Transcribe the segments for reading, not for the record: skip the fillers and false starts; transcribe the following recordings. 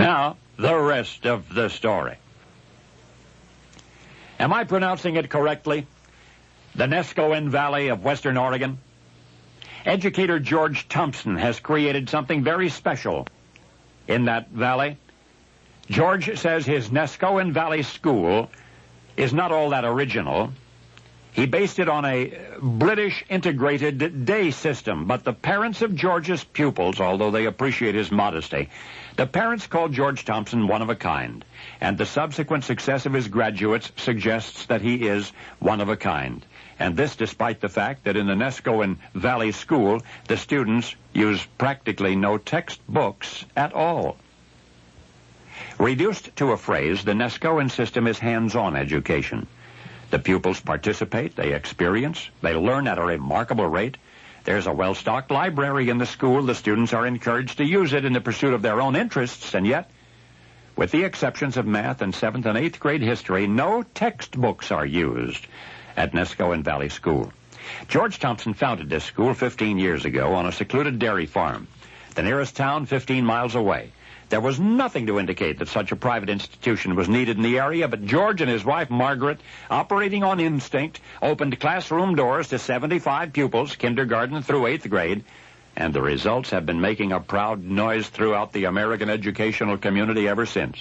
Now, the rest of the story. Am I pronouncing it correctly? The Neskowin Valley of Western Oregon? Educator George Thompson has created something very special in that valley. George says his Neskowin Valley School is not all that original. He based it on a British integrated day system, but the parents of George's pupils, although they appreciate his modesty, the parents called George Thompson one of a kind, and the subsequent success of his graduates suggests that he is one of a kind. And this despite the fact that in the Neskowin Valley School, the students use practically no textbooks at all. Reduced to a phrase, the Neskowin system is hands-on education. The pupils participate, they experience, they learn at a remarkable rate. There's a well-stocked library in the school. The students are encouraged to use it in the pursuit of their own interests, and yet, with the exceptions of math and 7th and 8th grade history, no textbooks are used at Neskowin Valley School. George Thompson founded this school 15 years ago on a secluded dairy farm, the nearest town 15 miles away. There was nothing to indicate that such a private institution was needed in the area, but George and his wife, Margaret, operating on instinct, opened classroom doors to 75 pupils, kindergarten through 8th grade, and the results have been making a proud noise throughout the American educational community ever since.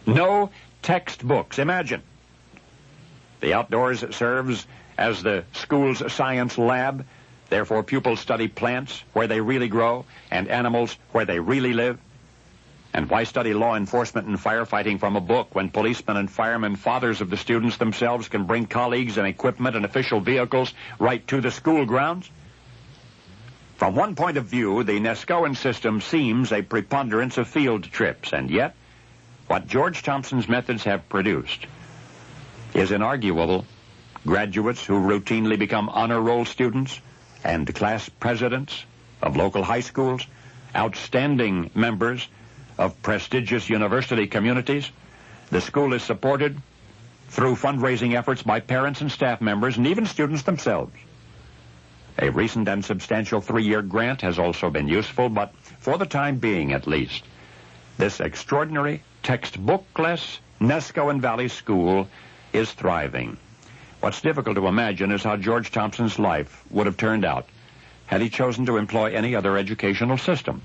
No textbooks. Imagine. The outdoors serves as the school's science lab. Therefore, pupils study plants where they really grow and animals where they really live. And why study law enforcement and firefighting from a book when policemen and firemen, fathers of the students themselves, can bring colleagues and equipment and official vehicles right to the school grounds? From one point of view, the Neskowin system seems a preponderance of field trips, and yet what George Thompson's methods have produced is inarguable. Graduates who routinely become honor roll students and class presidents of local high schools, outstanding members of prestigious university communities. The school is supported through fundraising efforts by parents and staff members and even students themselves. A recent and substantial 3-year grant has also been useful, but for the time being at least, this extraordinary textbookless Neskowin Valley School is thriving. What's difficult to imagine is how George Thompson's life would have turned out had he chosen to employ any other educational system.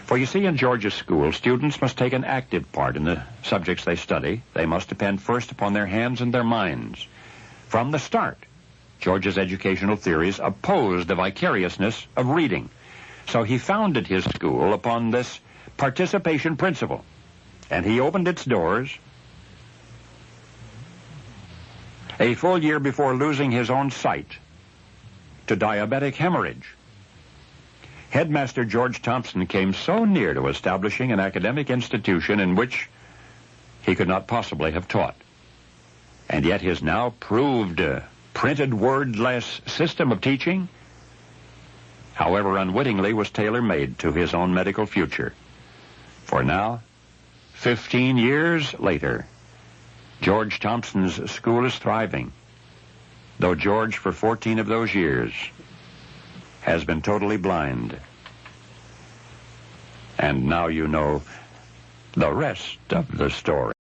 For you see, in George's school, students must take an active part in the subjects they study. They must depend first upon their hands and their minds. From the start, George's educational theories opposed the vicariousness of reading. So he founded his school upon this participation principle, and he opened its doors a full year before losing his own sight to diabetic hemorrhage. Headmaster George Thompson came so near to establishing an academic institution in which he could not possibly have taught. And yet his now proved printed wordless system of teaching, however unwittingly, was tailor-made to his own medical future. For now, 15 years later, George Thompson's school is thriving, though George, for 14 of those years, has been totally blind. And now you know the rest of the story.